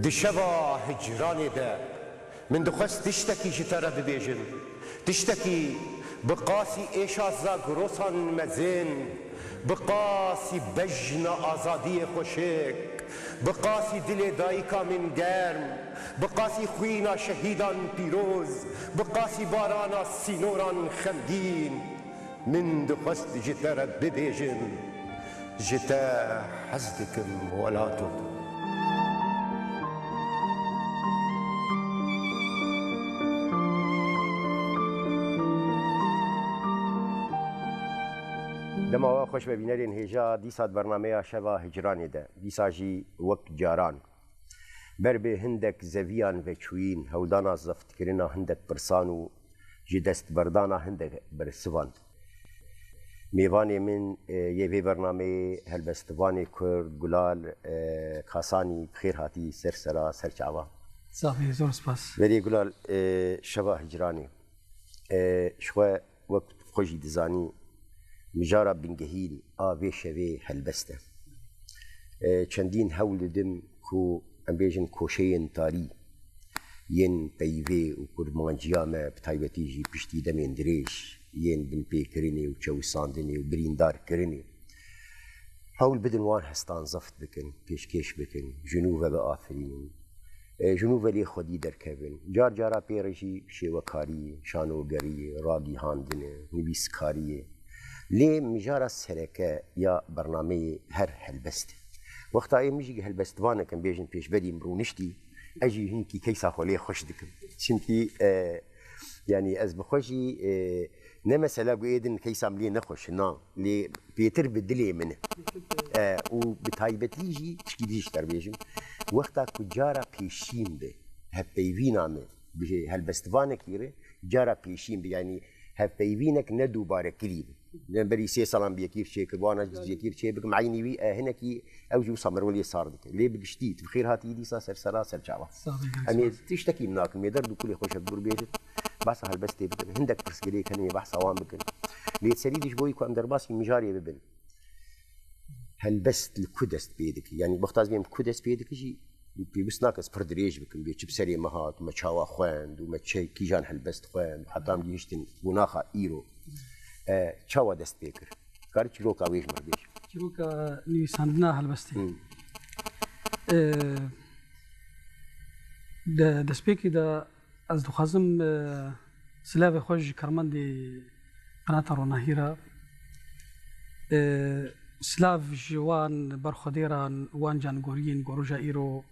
دشبا هجراني ده من دخست تشتكي جترى ببيجن تشتكي بقاسي ايشا زاغروسان مزين بقاسي بجن آزادی خوشک بقاسي دل دایکا من گرم بقاسي خوینا شهیدان پیروز بقاسي بارانا سینوران خمگین من دخست جترى ببيجن جتا حزدكم ولاتو دما خوش ببینرین هجا دیسات برنامه شبا هجرانی ده دیسا جی وقت جاران بر به هندک زویان و چوین هودانا زفت کرنا هندک پرسانو جی دست بردانا هندک برسوان میوانی من یه برنامه هلبستوانی کرد گلال کاسانی بخیر هاتی سرسرا سرچاوا صافي زور سپاس ولی گلال شبا هجرانی شوه وقت خوشی دزانی مجارة بنجهين آوي شوي هلبسته چندين هول دم كو امبيجن كوشين تاري ين بيوي و كرمانجيا ما بتايبتي جي بشتي دمين دريش ين بن بي كريني و چو ساندني و بريندار كريني هول بدن وان هستان زفت بكن كيش بكن جنوبه بآفرين جنوبه لي خودي دركبن جار جارا بيرجي شيوكاري شانوغري راقي هاندنه نبيسكاري ليه مجارة سركة يا برنامج هر هلبست وقتا اي مجي هلبستوانا كان بيجن بيش بدي مرونشتي اجي هنكي كيسا خولي خوش دكم شنكي يعني از بخوشي نمسلا قويدن كيسا ملي نخوش نا لي بيتر بدلي منه وبتايبتي جي شكي ديش تر بيجن وقتا كجارة بيشين به هبيوينا مه بجي هلبستوانا كيري جارة بيشين به يعني هبيوينك ندو بارك قريب بري سي سلام بيكيف شي كبوانا بيكيف شي بك معيني وي هناكي اوجو سمر ولي صار دك ليه بقشتيت بخير هاتي دي سر سرا سر جاوا امي تشتكي مناك ميدر كل خوش بور بيت بس هلبستي بدن هندك تسكري كان بحث عوام بكن ليه سريدش بوي كو اندر باسي مجاري ببن هلبست الكدست بيدك يعني بختاز بيم كدست بيدك شي بس ناقص بردريج بكن بيتش بسري مهات وما تشاوا خوان وما تشي كيجان هلبست خوان حتى ام ديشتن وناخا ايرو چاوا دست بکر کاری چیروکا ویش مردیش چیروکا نویساندنا هلبستی دست بکی دا از دخوازم سلاو خوش کرماندی قناة روناهیرا سلاو جوان برخودیران وان جانگورین گوروجا ایرو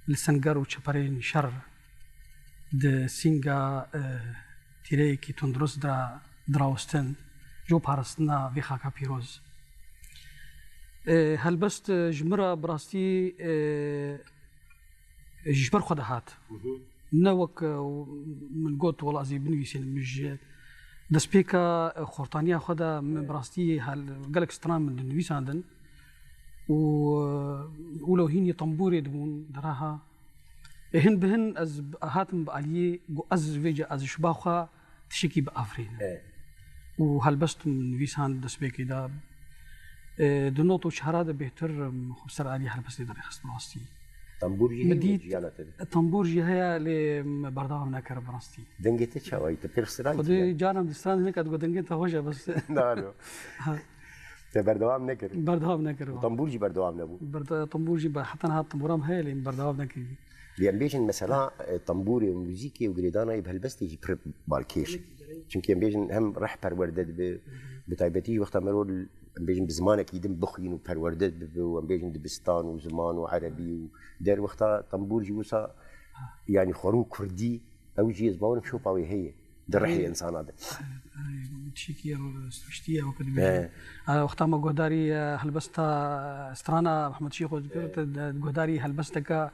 لسنگر و چپرین شر د سینگا تیره کی تندرست دراوستن جو پارستنا وی خاکا پیروز هلبست جمرة براستي جبر خود هات نوك من قوت والله زي بنويسين مش دسبيكا خورطانيا خدا من براستي قالك سترام من النويس عندن ولو هيني طنبوري دبون دراها هن بهن از هاتم بأليه از فيجا از شباخا تشكي بأفرين وهلبست من نويسان دسبيكي دا دنوتو شهرادة بهتر خبصر علي هلبست داري خست براستي طنبورجي مديت طنبورجي هيا اللي برداهم ناكر براستي دنجيت شاوي تبيرسران خدي جانا دستان هناك ادو دنجيت هوجا بس نالو بردوام نكر بردوام نكر طنبورجي بردوام نبو طنبورجي حتى هات طنبورام هي اللي بردوام نكر لأن بيجن مثلا طنبوري وموسيقي وجريدانا يبهلبست يجي بالكيش چونكي بيجن هم رح پروردد بتايبتي وقت مرور بيجن بزمانك يدم بخين وپروردد وبيجن دبستان وزمان وعربي ودار وقتها طنبور جوسا يعني خرو كردي او جي زباون شو باوي هي درحي انسان هذا تشيكي سوشتيه وكذا وقتها ما قهداري هلبستا استرانا محمد شيخ قهداري هلبستك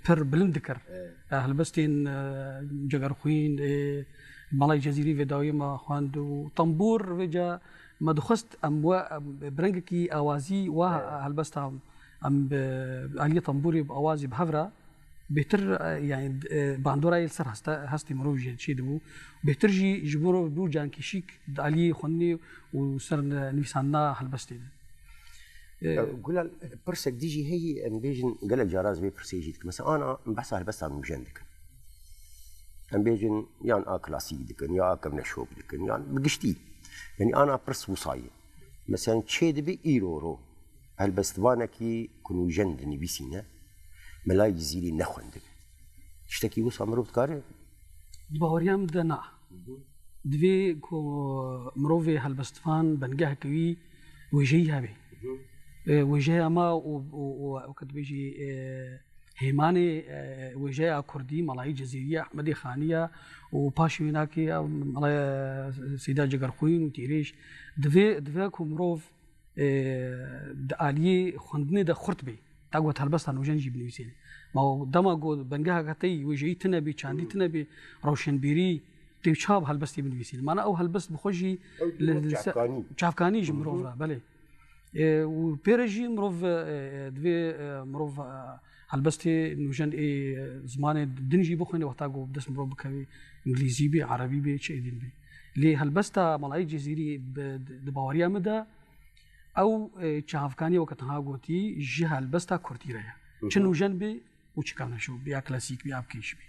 بر بلندكر هلبستين جگر خوين مالای جزیری و داویما خواند و طنبور وجا ما دخست ام برنگکی آوازی و هلبست ام علی طنبوری بآوازی بهفرا بهتر يعني باندورا يلسر هستي مروجي شي دبو بهتر جي جبرو بو جان كيشيك علي خني وسر نفسنا هلبستي قول برسك ديجي هي ام بيجن قال الجراز بي برسيجيتك مثلا انا بحث بس عن مجندك ام بيجن يعني كلاسيك دكن يا كم نشوب دكن يعني بقشتي يعني انا برس وصاي مثلا تشيد بي ايرورو هل بستوانكي كنو جندني بيسينا ملاي زيلي نخوندك اشتكي وصا مروف كاري باوريام دنا دوی کو مروفي هالبستفان بنجاه كوي وجيها بي وجهه ما وكنت بيجي هيماني وجهه كردي ملاي جزيريه احمدي خانيه وباشويناكي ملاي سيدا جگرخوين وتيريش دوی کو مروف دالي خوندني د خرطبي تاغوت هالبستان وجنجي بنويسين ما دما جو بنجاه كتي وجهي تنبي چاندي تنبي روشنبيري تشاب هالبستي بنويسين معنا او هالبست بخوجي چافكاني جمروف بله وبيرجي مروف دوی مروف هالبستي نوجن زمان دنجي بخوين وقتاغو بدس مروف بكوي انجليزي بي عربي بي شي دين بي لي هالبستا ملاي جزيري دباوريا مدا او چافكاني وقتها غوتي جي هالبستا كورتي ريا چنو جن بي وچكانا شو بيا كلاسيك بيا بكيش بي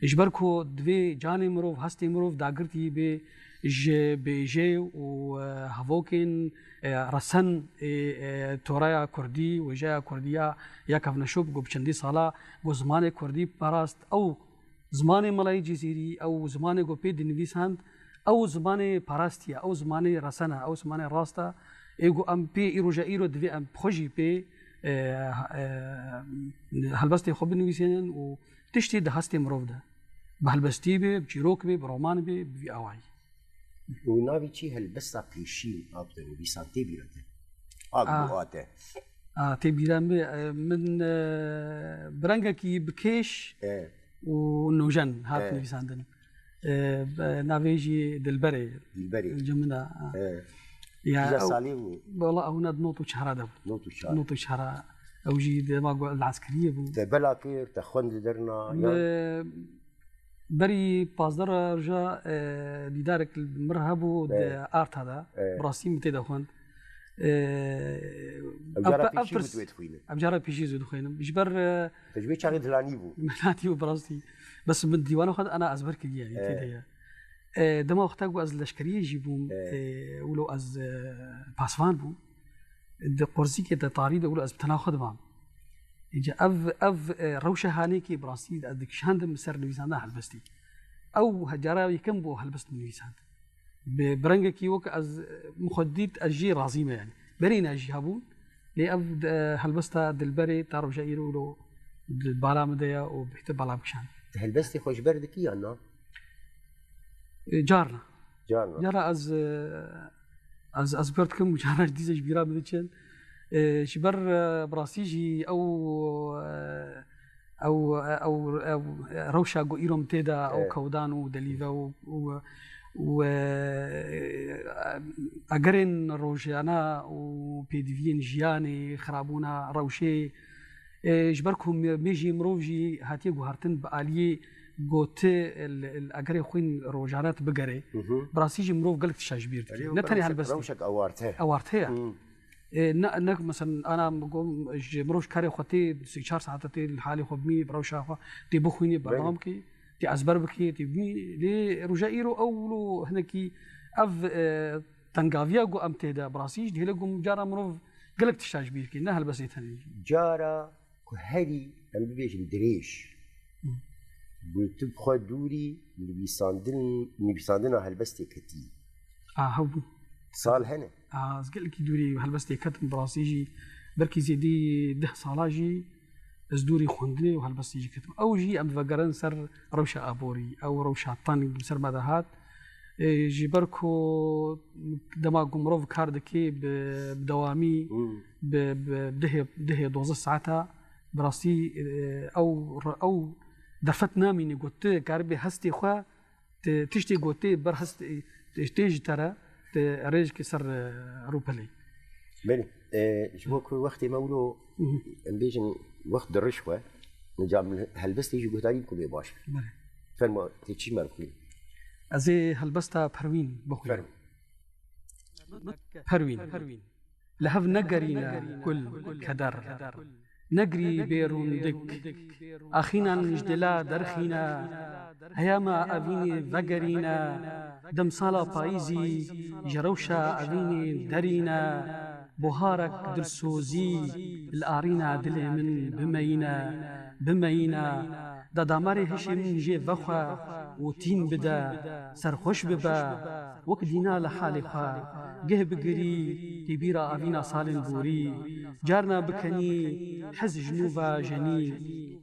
اجبركو دوی جاني مروف هستي مروف داغرتي بي بيجي وهافوكين رسن تورايا كردي وجايا كرديا يا كفنشوب جو بچندي سالا جو زمان كردي باراست او زمان ملاي جزيري او زمان جو بي دنويساند او زمان باراستيا او زمان رسنا او زمان راستا ايجو ام بي ايروجا ايرو دوي ام بروجي بي هالبستي خوب نويسين وتشتي دهستي مروف ده بهالبستي بي بجيروك بي برومان بي بي اواي ونابي چی هالبستا پیشین آبدن بیسان تبیرته آگوآته تبیرم من برنگکی بکش ونوجن هات نویساندن ناویجی دلبری جمنا يا سالم والله هنا نوتو شهرة ده نوتو شهرة اوجي دماغ العسكرية بو تبلا كير تخوند درنا بري بازدر رجا ديدارك المرهبو ارت هذا براسيم تيدا خوند ابجارا بيشي زود خوينم بجبر تجبي شاغي دلانيبو ملاتيو براسي بس من ديوانو خد انا ازبر كي يعني تيدا دما وقتاغو از لشكريه جيبوم ولو از باسفان بو د قرزي كي تاريد ولو از بتناخذ بام يجي اف روشه هانيكي براسيد ادك شاند مسر نويسان هالبستي او هجارا يكم بو هالبست نويسان برنجكي وك از مخديت اجي رازيمه يعني برينا جابون لي اف هالبستا دلبري تارو جايرو لو بالا مديا وبحت بالا بشان هالبستي خوش بردكي انا جارنا از بردكم جارنا ديزج بيرا بدچن شبر براسيجي او روشا جو ايروم تيدا او كودانو دليفا و اجرين روجانا و بيدفين جياني خرابونا روشي جبركم ميجي مروجي هاتي هارتن بالي گوته اگر خوین روجانات بگره براسیج مروف قلت شاجبير نتني هالبس روشك اوارته نه مثلا انا بقوم مروش كاري خوتي 4 ساعات الحالي خبمي بروشا خو تي بخويني برنامج كي تي ازبر بكي تي بني لي رجائيرو اولو هناكي اف تنغافيا جو امتدا براسيج دي لكم جارا مروف قلت شاجبير كي نه هالبس ثاني جارا كهري ام بيجي دريش قلت بخوا دوري نبيساندنا هالبستي كتي هبو صال هنا قال لك دوري هالبستي كتم براسيجي بركي زيدي ده صالاجي از دوري خوندني وهالبستي كتم او جي ام فقرن سر روشا ابوري او روشا طن سر مدهات جي بركو دماغ مروف كاردكي بدوامي بده 12 ساعه براسي او درفت نامي قلت كاربي هستي خوا تشتي قلت بر هست تيجي ترى ريج كسر روبلي بني جبوك وقتي مولو بيجن وقت الرشوه نجام هلبست يجي قداري كوبي باش فما تيجي مركوي ازي هلبستا بروين بخوي بروين لهف نقرينا كل كدر نقري بيرون دك أخينا نجدلا درخينا هياما أبيني فقرينا دم صالا بايزي جروشا أبيني درينا بهارك درسوزي الآرينا دلي من بمينا دا داماري هشي من جي فخوا وتين بدا سرخوش ببا وكدينا لحالي خوا قه بقري كبيرة أبينا صالن بوري جارنا بكني حز جنوبا جني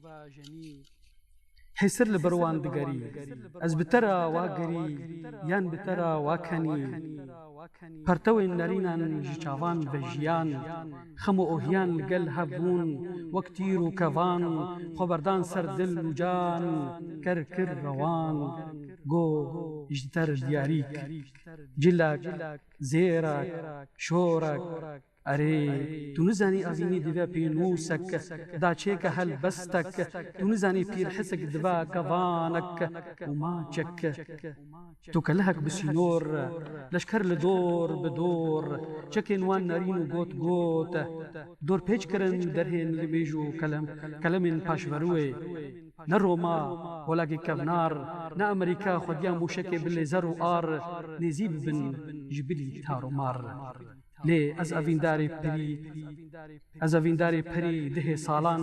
حسر لبروان دقري از بترا واقري يان بترا واكني پرتوين نرينان جيچاوان وجيان خمو اوهيان لقل هبون وكتير وكوان خبردان سر دل وجان كر روان قو جدتر دياريك جلك زيرك شورك اري تو نزاني أفيني دوا بينوسك دا چيك هل بستك تو نزاني بير حسك دوا كوانك وما چك تو كلهك بسينور لشكر لدور بدور چكين وان نارين وقوت دور پیچ کرن درهن لبيجو كلمين پاشوروي نا روما ولاقي كفنار نا أمريكا خديا موشكي باللي زرو آر نزيب بن جبلي تارو مار لي از أفينداري بري ده سالان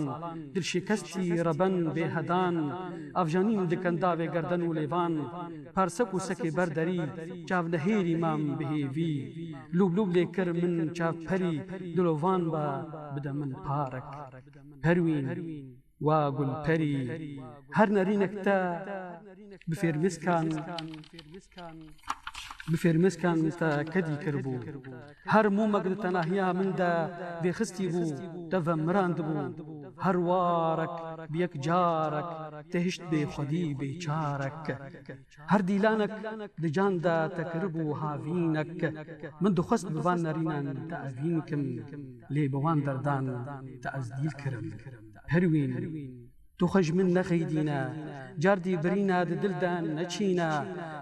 دل شكستي ربن بهدان أفجانين دكندا بگردن و ليوان پارسك و سكي بردري چاو نهيري مام بهيوي لوب ليكر من چاو بري دلووان با بدا من پارك پروين واقل بري هر نرينك تا بفرمس كان تا كدي كربو هر مو مقد تناهيا من دا بيخستي بو دفا مراند بو هر وارك بيك جارك تهشت بخدي بيچارك هر ديلانك دجان دا تكربو هافينك من دخست بوان نارينان تأذينكم لي بوان دردان تأزديل كرم هروين تخج من نخيدينا جاردي برينا دلدان نچينا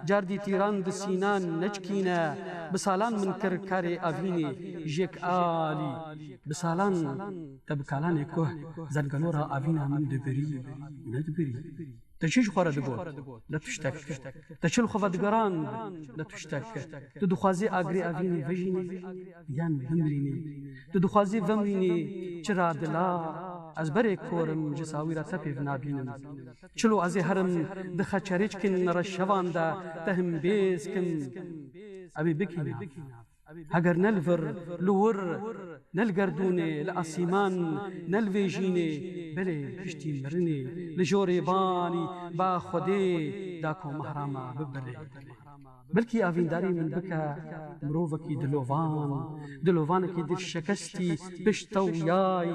جاردي تيران دسينان نچكينا بسالان من كركاري أفيني جيك آلي بسالان تبكالان كوه زنگلورا أفينا من دبري ندبري تشيش خورا دقور لا تشتك تشل خفا دقران لا تشتك تدخوازي أغري أفيني فجيني يان بمريني تدخوازي فمريني چرا دلا از بره کورم جساوی را تپیو نابینم چلو از هرم دخا چریچ کن رشوان دا تهم بیز کن ابي بكينا هجر نلفر لور نلقردوني لأسيمان نلفيجيني بلي بشتي مرني لجوري باني با خدي داكو مهراما ببلي بلكي أفينداري من بكا مروفكي دلوفان كي دل شكستي بشتو ياي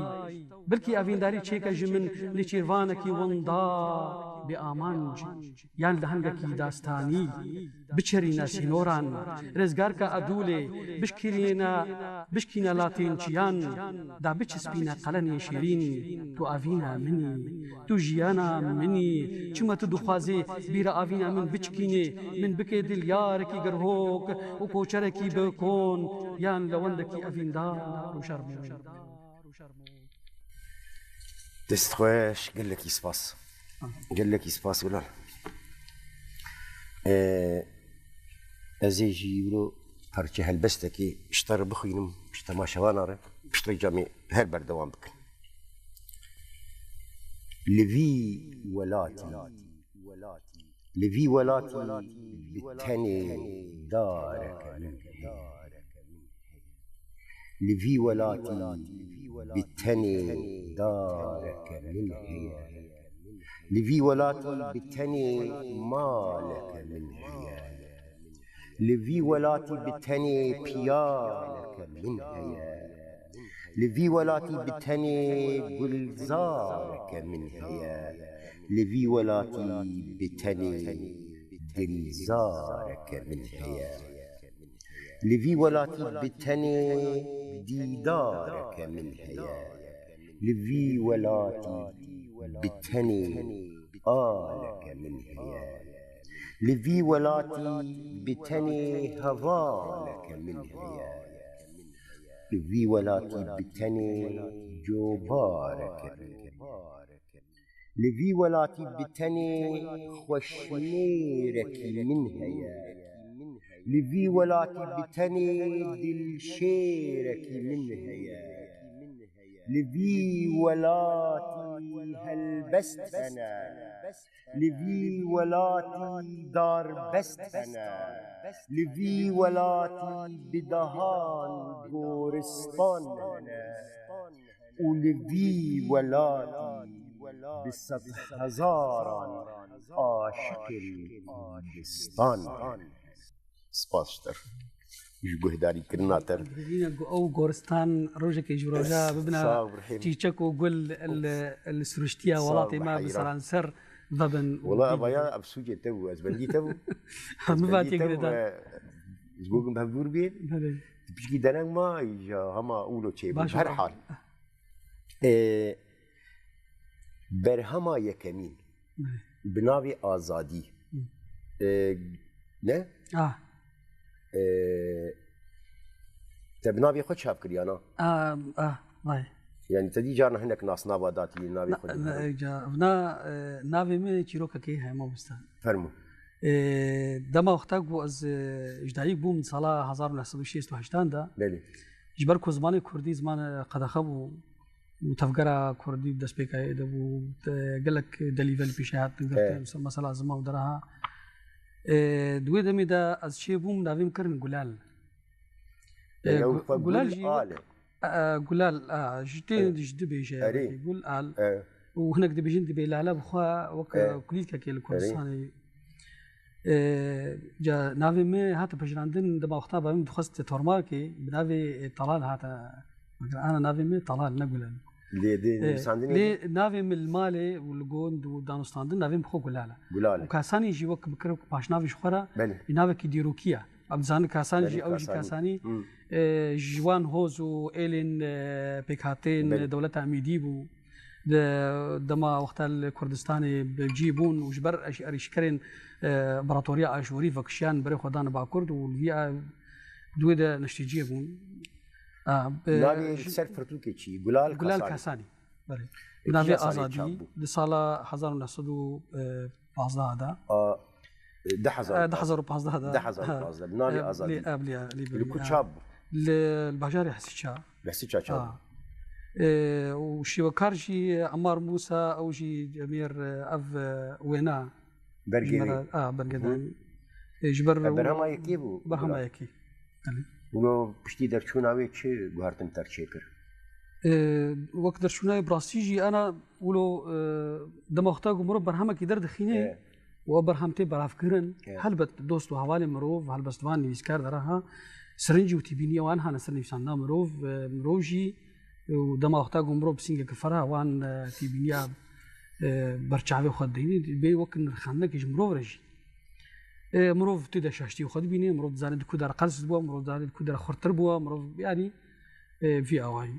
بلكي أفينداري تشيكا جمن لچيروانكي وندا بآمان يعني لهنگكي داستاني بچرينا سينوران رزگاركا أدولي بشكينا لاتين چيان دا بچسبينا قلني شيرين تو أفينا مني تو جيانا مني چما تو دخوازي بيرا أفينا من بچكيني من بكي دل ياركي گرهوك و کوچركي بكون يان لوندكي أفيندار وشرمو دستخوش قال لك يسباس ولا ازيجي ولو هرچه هلبستكي اشتر بخينم اشتما شواناره اشتر جامي هر بردوان بكن لفي ولاتي بالتاني دارك لفي ولاتي بالتاني دارك من هي لفي ولاتي بالتاني مالك من هي لفي ولاتي بالتاني بيالك من هي لفي ولاتي بالتاني گلزارك من هي لفي ولاتي بالتاني دلزارك من هي لفي ولاتي بالتاني ديدارك من هي لفي ولاتي بالتاني آلك من هي لفي ولاتي بتني هوالك من هي في ولاتي بتني جو بارك لفي ولاتي بتني خوشنيرك من هيا لفي ولاتي بتني دل شيرك من هيا لفي ولاتي هلبست أنا لفي ولاتي دار بست أنا لفي ولاتي بدهان غورستان أنا ولفي ولاتي بصد هزاران عاشق الهندستان سپاسشتر جهداری کرناتر او غورستان روجك جروجا ببنا تيچك وقول السرشتيا ولاتي ما بسرانسر ضبن والله ابايا ابسوجي تو ازبندي تو مباتي كده زبوغن بهدور بيت بيجي دنان ما يجا هما اولو تشي بهر حال برهما يكمين بناوي آزادي نه؟ تبناوي خود شاب كريانا باي يعني تدي جارنا هناك ناس ناباداتي ناوي خود جا ناوي من تشيروكا كي هاي ما بستا فرمو دما وقتاك بو از اجدايك بو من صلاة 1968 دا بله جبركو زماني كردي زمان قد خبو وتفقرا كردي بدس بيكا دبو قال لك دليفل بيشات تقدر مثلا زمان ودراها دوي دمي دا از شي بوم نافيم كرن قلال قلال جي قلال جتين جد بيجي يقول آل وهناك دبيجين دبي لالا بخوا وك كليل كاكي الكردستاني جا نافي مي هاتا بجراندن دما وقتا بامن بخست تورماركي بنافي طلال هاتا انا نافي مي طلال نقول لي نافي من المالي والجوند ودانستاندن نافي بخو قلاله وكاساني جي وك بكر باش نافي شخرا نافي كي ديروكيا ابزان كاساني جي او جي كاساني جوان هوز والين بيكاتين دولة عميدي بو دما وقت الكردستاني بجيبون وجبر اشكرين امبراطوريه اشوري فكشان بري خدان باكرد والفيا دويدا نشتيجيبون ناوي سر فرتوكي تشي قلال كاساني بري ناوي ازادي لصاله 1915 دا 1015 ناوي ازادي لي كوتشاب الباجاري حسيتشا شاب وشي وكارجي عمار موسى او جي امير اف وينا برجيري برجدان جبر برهما يكيبو برهما يكي ولو بشتي درشوناوي تشي غارتن ترشيكر وقت درشوناوي براسيجي انا ولو دما اختاغو مرو برهما كي درد خيني وبرهمتي برافكرن هلبت دوست وحوالي مروف هلبستوان نيسكار دراها سرنجي وتبيني وانها نسرني فسانا مروجي ودما اختاغو مرو بسينجا كفرها وان تبينيا برچاوي خديني بي وكن خانك جمرو رجي مروف تدا شاشتي وخد بيني مروف زاند كودر قلس بو مروف زاند كودر خرتر بو مروف يعني في اواي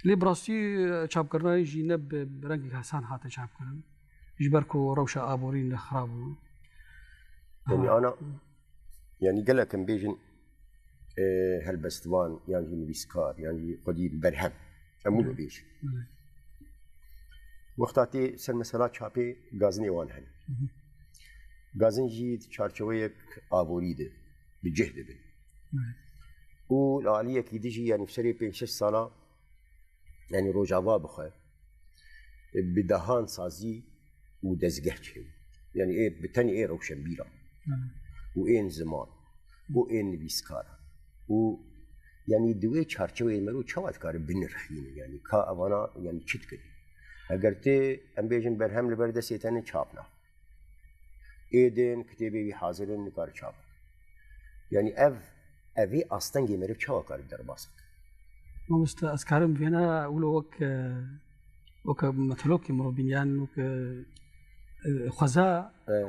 لي براسي چاپ کرنا يجي نب برنگ حسن هاته چاپ کرن جبركو روشا ابورين خرابو يعني انا يعني قال لك بيجن هالبستوان يعني نبيسكار يعني قديم برهم امولو بيش وقتاتي سر مثلا چاپي غازني وان هن غازن جي چارچويك ابوري ده بجهد به والعاليه كي ديجي يعني في سري 5 ساله يعني روجاوا بخير بدهان سازي ودزگه چه يعني ايه بتاني ايه روشن بيرا وين زمان وين نبيسكار و يعني دوي چارچوي مرو چوات کار بنرخين يعني کا اوانا يعني چت كدي اگر ته ام بيجن برهم لبرده سيتن چاپنا ايدن كتابي حاضرن نكار چاپ يعني اوي استنگي مرو چوا کار در باسك ما مست اسكارم فينا ولو وك مثلوك مربيان وك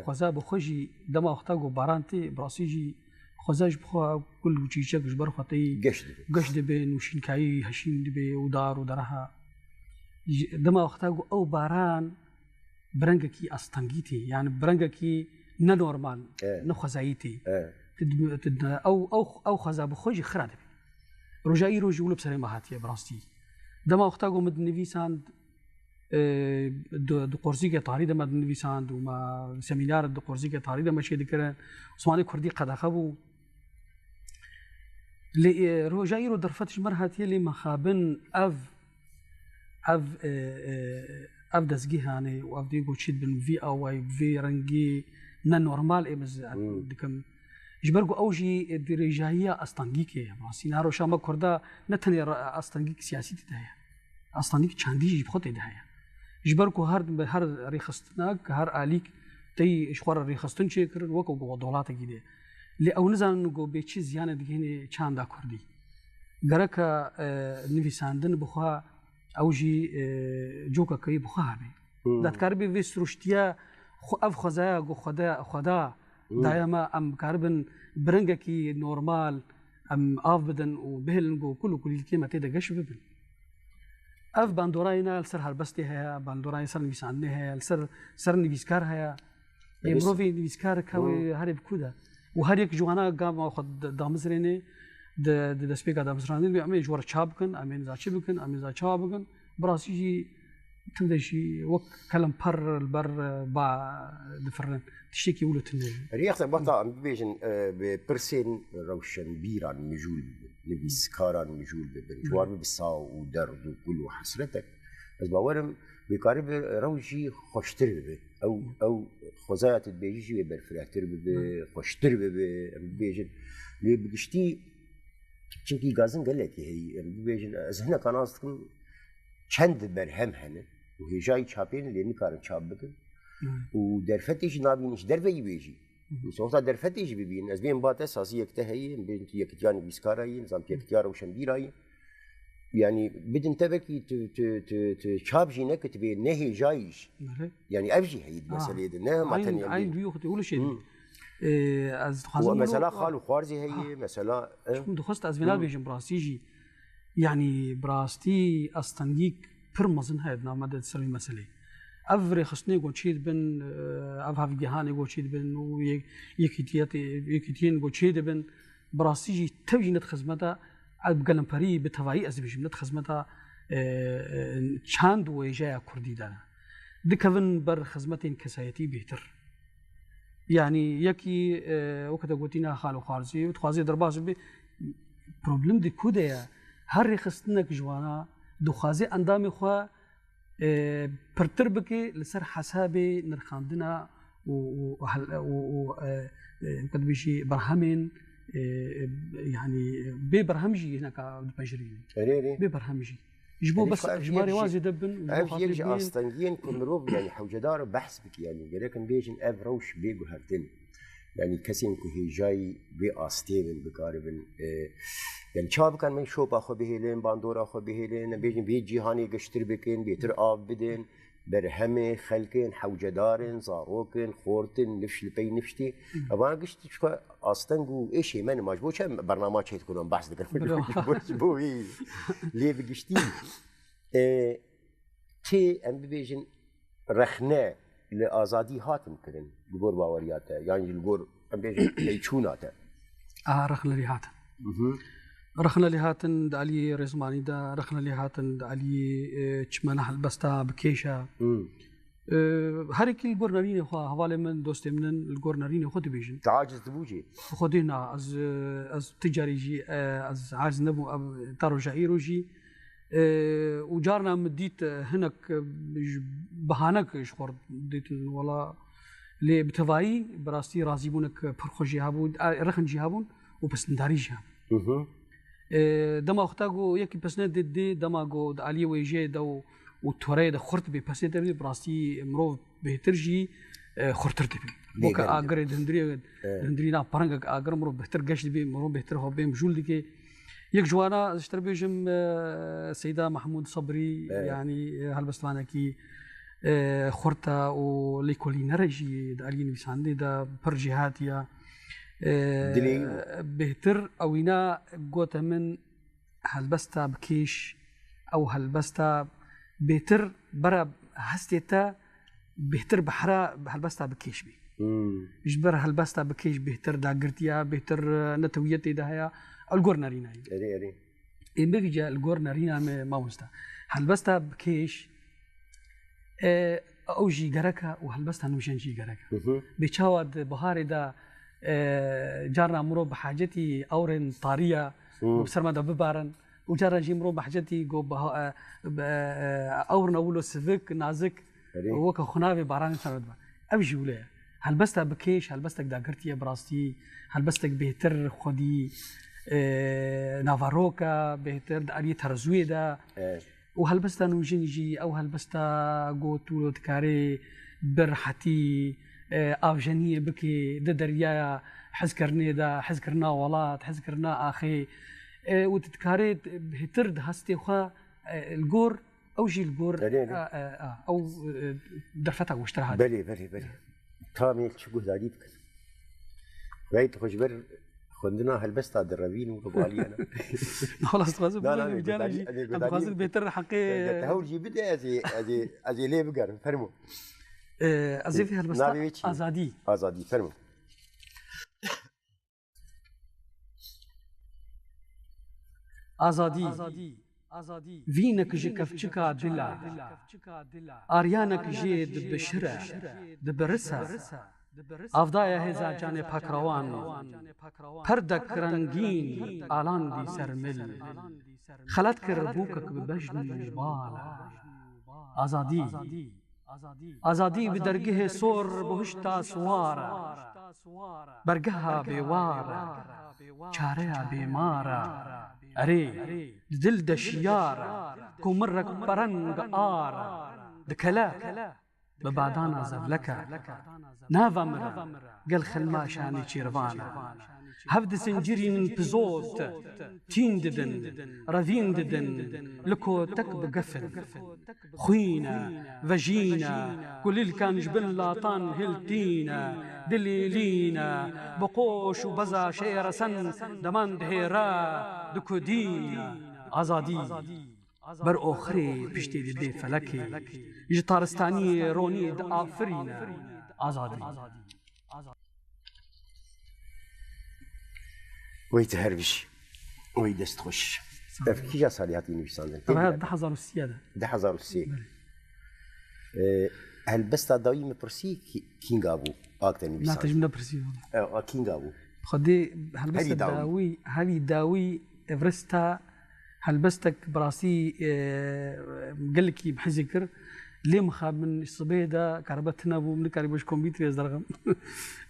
خزا بخوجي دما اختاغو بارانتي براسيجي خزاج بخوا كل وجيشك جبر خطي قشد بين وشينكاي هشين دبي ودار ودرها دما اختاغو او باران برنگكي استنگيتي يعني برنگكي نورمال نخزايتي او خزا بخوجي خراد روجایی روژی ولو بسر مهاتیه براستی دما وقتا گمد نویساند دو قرصی که تاری دم نویساند و ما سمینار دو قرصی که تاری دم شید کردن عثمانی کردی قد خبو روجایی رو درفتش مرهاتیه لی مخابن اف دزگیهانی و اف دیگو چید بن وی آوای وی رنگی نه نورمال امز دکم جبرگو اوجی درجاییه استانگیکه باسی نارو شما کرده نه تنی استانگیک سیاسی تدهیه استانگیک چندیجی بخود تدهیه جبرگو هر ریخستناک هر آلیک تی اشخوار ریخستن چه کرد وکو گو دولت گیده لی او نزان گو به چی زیان دیگه چند کردی گرک نویساندن بخوا اوجی جوکا کی بخوا بی داد کار بی وستروشتیا خو اف خزایا گو خدا دائما ام كاربن برنجكي نورمال ام اف بدن وبهلنجو كل كلمه تيدا قش ببن اف باندوراينا السر هربستي هيا باندوراي سر نبيساني هيا السر نبيسكار هيا يمروفي نبيسكار كوي هاري بكودا وهاريك جوانا قام اخذ دامزريني د سبيكا دامزراني بيعمل جوار تشابكن امين ذا تشابكن امين ذا تشابكن براسيجي تندشي وك كلام البر با دفرن تشتكي ولت رياضة بطا عم بيجن ببرسين روشن بيران مجول نبيس كاران مجول بجوار بالصاو ودرد وكل حسرتك بس باورم بقارب روجي خوشتر به او خزايات بيجي برفراتر به خوشتر به بيجن لي بقشتي çünkü gazın gelek هي بيجن از هنا قناصتكم چند برهم هنه و هجای چاپین لینی کارن چاپ بکن و درفتیش نابینش درفتی بیجی مثلا درفتیش ببین از بین بات اساسی یکته هی بین یکتیان بیسکارایی نظام یکتیار و شنبیرایی yani بدن تبكي تشاب جينا كتبي نهي جايش يعني ابجي هي المساله دي نه ما تاني عين بيو اختي ولا شيء از خازن مثلا خالو خوارزي هي مثلا شكون دخست از بلاد بيجن براسيجي يعني براستي استنجيك برمزن هاد نامد سر المساله افري خصني قوتشيد بن افها في جهاني قوتشيد بن ويكيتين قوتشيد بن براسيجي توجينت خدمتها بقلم فري بتوعي از بيجم نت خدمتها چاند ويجايا كردي دانا دكفن بر خدمتين كسايتي بهتر يعني يكي وقت قوتينا خالو خارزي وتخازي درباز بي بروبلم دي كوديا هر خستنك جوانا دخازي اندامي خو پرتر بكي لسر حسابي نرخاندنا و قد بيشي برهمين يعني ببرهمجي هناك بجرين ببرهمجي يجبو بس جماري واجي دبن يرجع استنجين كمروب يعني حوجدار بحث بك يعني لكن بيجن افروش بيجو هردن يعني كسين كهي جاي بأستيبن بقاربن يعني شاب كان من شوب أخو بهيلين باندور أخو بهيلين بيجن بيت جهاني قشتر بكين بيتر آف بدين برهمه خلكين حوجدارن زاروكن خورتن نفش لبي نفشتي أبغى قشت شو أستنجو إيش من ماجبو كم برنامج هيت كلهم بحث ذكر بو هي ليه بقشتي تي أم بيجن رخنة لآزادي هاتم كرن الجور باورياته يعني الجور أم بيجن ليشوناته رخنة لي هاتن رخنا لي هاتن دالي رزماني دا رخنا لي هاتن دالي چمنه البستا بكيشا هركي الجورنارين خو حواله من دوست من الجورنارين خود بيجن تعاجز تبوجي خودينا از تجاري جي از عاجز نبو تارو جايرو جي وجارنا مديت هناك بهانك شخور ديت ولا لي بتفاي براستي رازيبونك برخوجي هابون رخن جهابون وبس نداري جهاب دما اختاگو یکی پسنه دی دما گو علی ویجه دو و توره د خورت به پسنه دی براستی مرو بهتر جی خورتر دی بوک اگر دندری نا پرنگ اگر مرو بهتر گشت بی مرو بهتر هو بیم جول دی که یک جوانا اشتر بیجم سیدا محمود صبری يعني هالبستوانه کی خورتا و لیکولی نرجی علی نویسنده دا پر جهاتیا بهتر اوینا گوته من هلبستا بکیش او هلبستا بهتر برا هستیتا بهتر بحرا هلبستا بکیش بی جبر هلبستا بکیش بهتر داگرتیا بهتر نتویتی ده هیا الگور نرینایی إمبرجا الجور نارينا ما مستا هلبستا بكيش أوجي جركا وهلبستا نوشنجي جركا بيشاود بهاري دا جارنا مرو بحاجتي أورن طارية وبسرما دا ببارن وجارنا جي مرو بحاجتي جو أورن أولو سفك نازك وكا خنافي باران سرد أبجي ولا هلبستا بكيش هلبستك داقرتي براستي هلبستك بهتر خودي نافاروكا بهتر داري ترزوي دا وهلبستا نوجنجي او هلبستا قوتولو تكاري برحتي افجنيه بكي دريا حزكرني دا حزكرنا ولات حزكرنا اخي وتتكاري بهتر دهستي خا الجور او جي الجور او درفتها واشتراها بلي تامي شو قدادي بك رايت خوش بر خندنا هلبستا دربين وقبالي انا خلاص خلاص انا فاصل بيتر حقي تهوجي بدي ازي ليه بقر فرمو ازي في هلبستا ازادي فرمو ازادي فينك جكفچكا دلا آريانك جيد بشرة دبرسا افدايا هزا جاني پاکروان پردك رنگين آلان دي سرمل خلط كر بوكك ببجن بالا آزادي بدرگه سور بهشتا سوارا برگها بوارا چاريا بمارا أري دل دشيارا كومرك برنگ آرا دكلا ببعدانا زفلكا نافا مرا قال خلما شاني شيرفانا هفد سنجرين بزوت تين ددن رذين ددن لكو تك بقفل خوينا فجينا كل اللي كان جبل لاطان هلتينا دليلينا بقوش وبزا شير سن دمان دهيرا دكودينا آزادي بر آخری پشتی دی فلکی جتارستانی رونی د آفرین آزادی وی تهر بشی وی دست خوش کی جا سالی هاتی نویساندن؟ طبعا 10,003 ده 10,003 هلبستا داوی مپرسی کینگ ابو آکتا نویساندن؟ نه تجمع نپرسی کینگ ابو خدي هلبستا داوی هلی داوی افرستا هلبستك براسي قال لك بحذكر ليه مخاب من الصبيده كهربتنا ابو من كاريبوش كمبيوتر يزرغم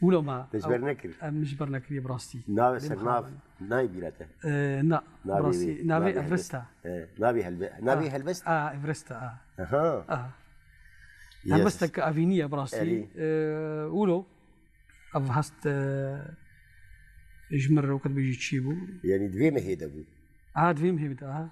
ولا ما مش برنكري براستي ناوي سرناف ناي بيراته لا براسي نافي افرستا نافي هلبستا افرستا اها هلبستك افينيه براسي ولو افهست جمر وقت بيجي تشيبو يعني دوي مهيد ابو دویم هیدا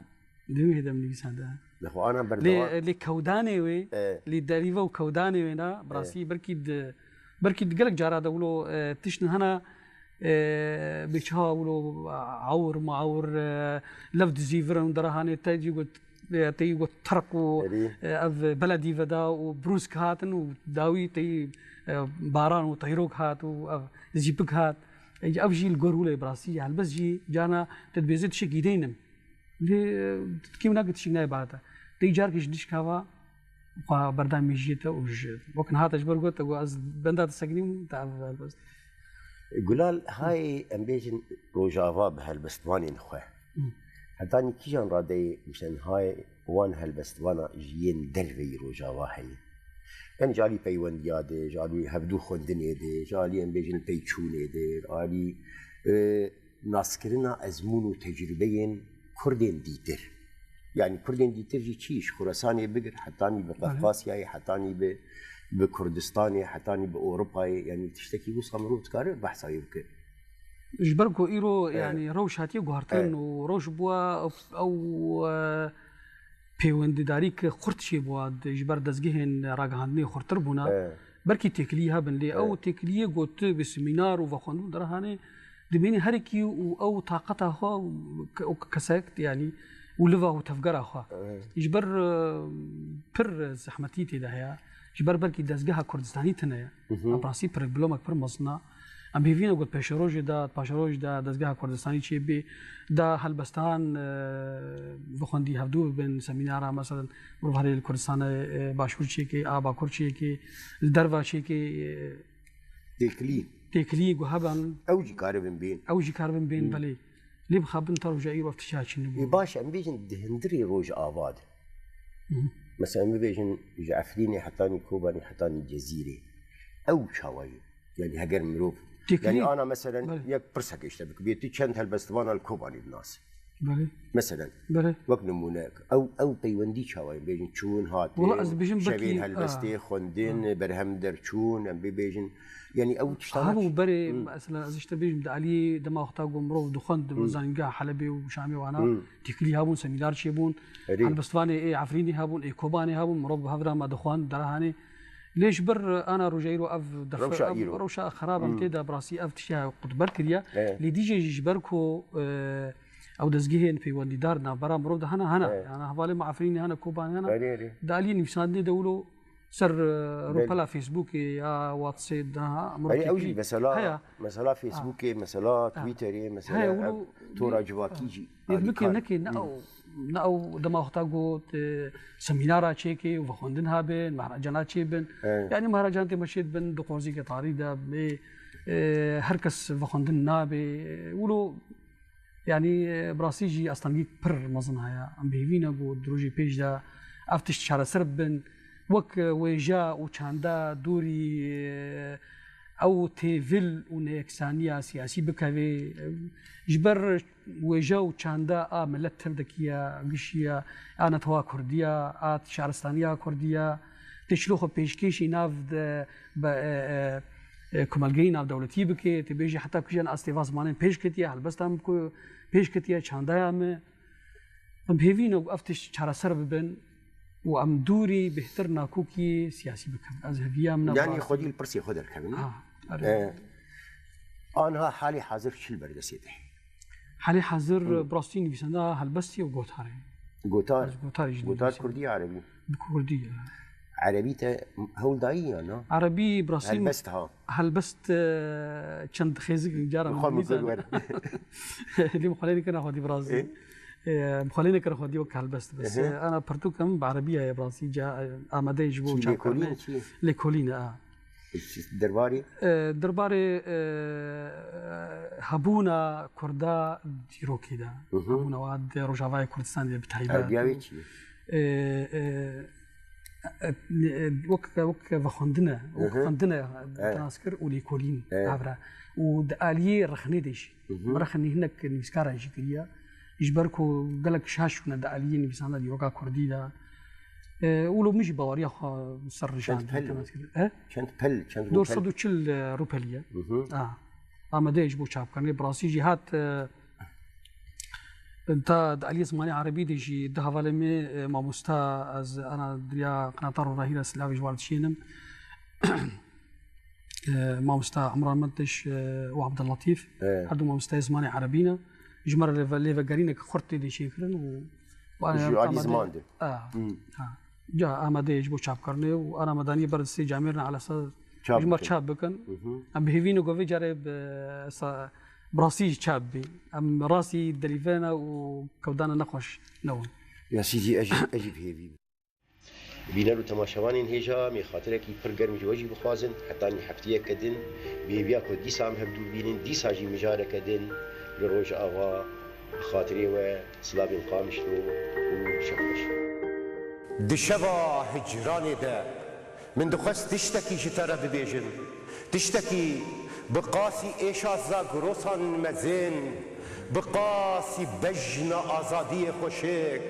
دویم هیدا من نویسنده لخو انا بردوا لی کودانی وی لی دریوا و کودانی وی نا براسی برکید گلک جارا دولو تشن هنا بيشها ولو عور معور لفد زيفرن درهاني تيجي ترقوا بلدي فدا وبروسك هاتن وداوي تي باران وطيروك هات وزيبك هات أبجي الجورولة براسية هل بس جي جانا تدبيزت شيء جدينم كيف نقدر شيء ناي بعده تيجارك جديش كوا وبردام يجيته وج وكن هذا جبر قلت وأز بندات السجنين تعرف بس قلال هاي أمبيجن روجافا بهالبستواني نخوه هتاني كيجان رادي مشان هاي وان هالبستوانا جين دربي روجافا هاي يعني جالي بيونديا دي جالي هبدو خوندني دي جالي أمبيجن بيتشوني دي جالي ناسكرنا أزمون وتجربين كردين ديتر يعني كردين ديتر جي تشيش خراساني بقر حتاني بقفقاسيا حتاني بكردستاني حتاني بأوروبا يعني تشتكي وصا مروت كاري بحثا يبكي جبركو إيرو يعني روش هاتي وقهرتين وروش بوا أو پەیوەندیداریکە قورتشی بووە ژبەر دەستگەهێن ڕاگەهاندنی خورتر بوونا بەرکی تێکلی هەبن لێ ئەو تێکلیە گوت بە سمینار و بە خوێندن دەرهانێ دەبینی هەرێکی و ئەو تااقەتەخوا کەسێک ینی و لڤ و تەفگەرەخوا ژبەر پر زەحمەتی تێدا هەیە ژبەر بەرکی دەستگەها کوردستانی تنەیە ئەپراسی پر بلۆمەک پر مەزنا ام بيفينا قلت باشروج دا دزگاه كردستاني چي بي دا هلبستان بخوندي هفدو بين سمينارا مثلا بروفاري الكردستان باشور چي كي باكور چي كي الدروا چي كي تكلي وهبن اوجي كاربن بين بلي لي بخابن ترجعي وافتشاش نبو باش ام بيجن دهندري روج آباد مثلا ام بيجن جعفريني حطاني كوباني حطاني جزيرة او شاوي يعني هجر مروف يعني انا مثلا ياك برسك اشتبك بيتي كانت هالبستوانه الكوباني الناس مثلا وقت نموناك او بيوندي شاوي بيجن تشون هات والله از بيجن شاوين هالبستي خوندين برهم درچون ام بيجن يعني او تشتغل هابو بري مثلا از اشتبيج علي دما وقتا مروف دخند وزانجا حلبي وشامي وانا تكلي هابون سميدار شيبون هالبستوانه اي عفريني هابون اي كوباني هابون مروف هفرا ما دخوان درهاني ليش بر انا روجيرو اف روشا خرابه كده براسي اف تشا قدبر كريا اللي ديجي جبركو او دزجهن في ودي دارنا برا مرود هنا انا حوالي مع عفريني هنا كوبان هنا دالي نفساني دولو سر روبلا فيسبوك يا واتساب ده اي اوجي مثلا فيسبوك مثلا تويتر مثلا تورا جواكيجي نكي ناو دما وقتا سمينارا تشيكي وخوندنها بين مهرجانات تشيبن يعني مهرجان تمشيت بن دقوزي كطاريدا هركس وخوندنا ولو يعني براسيجي اصلا بر مزنها ام بيفينا بو دروجي بيج دا افتش شهر سربن وك ويجا وشاندا دوري او تيفل ونكسانيا سياسي بكافي جبر ويجا وشاندا ملت تردكيا غشيا انا توا كرديا ات شهرستانيا كرديا تشلوخ بيشكيشي ناف كمالجين ناف دولتي بكي تبيجي حتى كجان استيفاز مانن بيشكتيا هلبستان بيشكتيا شاندا ام بيفينو افتش شهر سرب بن وام دوري بهترنا كوكي سياسي بكم از هفيا من يعني خدي البرسي خد الكلمه انا حالي حاضر شو البردسيتي حالي حاضر براستين بيسنا هلبستي وغوتاري غوتار كردي عربي كردي عربي هولدائيه انا عربي براستين هلبست چند خيزك جارا اللي مخليني كنا خدي برازيل مخليني كره خدي وكال بس انا برتوكم بعربيه يا براسي جا اماده يجبو ليكولين ليكولين درباري هبونا كردا ديروكي دا هبونا واد روجافاي كردستان بتايبا وك فخندنا تناسكر وليكولين عبره ودالي رخنيدش رخني هناك نسكارا شكريا يجبركو قالك شاشونا دا اليين بيسانا ديوكا كردي دا ولو مش باوريا خا سرجان كانت دور صدو تشل روبليه اماده يجبو شاب كان براسي جهات انت دالي زماني عربي ديجي دهفالمي ماموستا از انا دريا قناطر راهيلا سلاوي جوال شينم ماموستا عمران منتش وعبد اللطيف هادو ماموستا زماني عربينا جمر ليفا قارينك خرطي دي شيكرن علي زمان دي جا اماده يجبو شاب كرني وانا مداني برد سي جاميرنا على اساس جمر شاب بكن ام بهيفينو قوي جارب براسي شابي ام راسي دليفانا وكودانا نقوش نون يا سيدي اجيب هيفي بينا له تماشوانين هيجا مي خاطرك يفرقر مي وجهي بخوازن حتى اني حفتيه كدن بيبياكو دي سام هبدو بينين دي ساجي مجاره كدن لروج اغا خاطري وسلابي قامشلو وشفش دشبا هجراني ده من دخست تشتكي شترى ببيجن تشتكي بقاسي ايشازا غروسان مزين بقاسي بجنا ازادي خوشك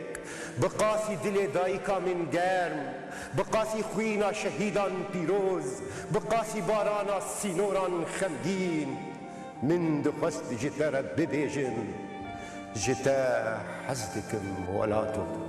بقاسي دل دايكا من گرم بقاسي خوينا شهيدان بيروز بقاسي بارانا سينوران خمگين من دخست جترى ببيجن جتا حزدكم ولاتو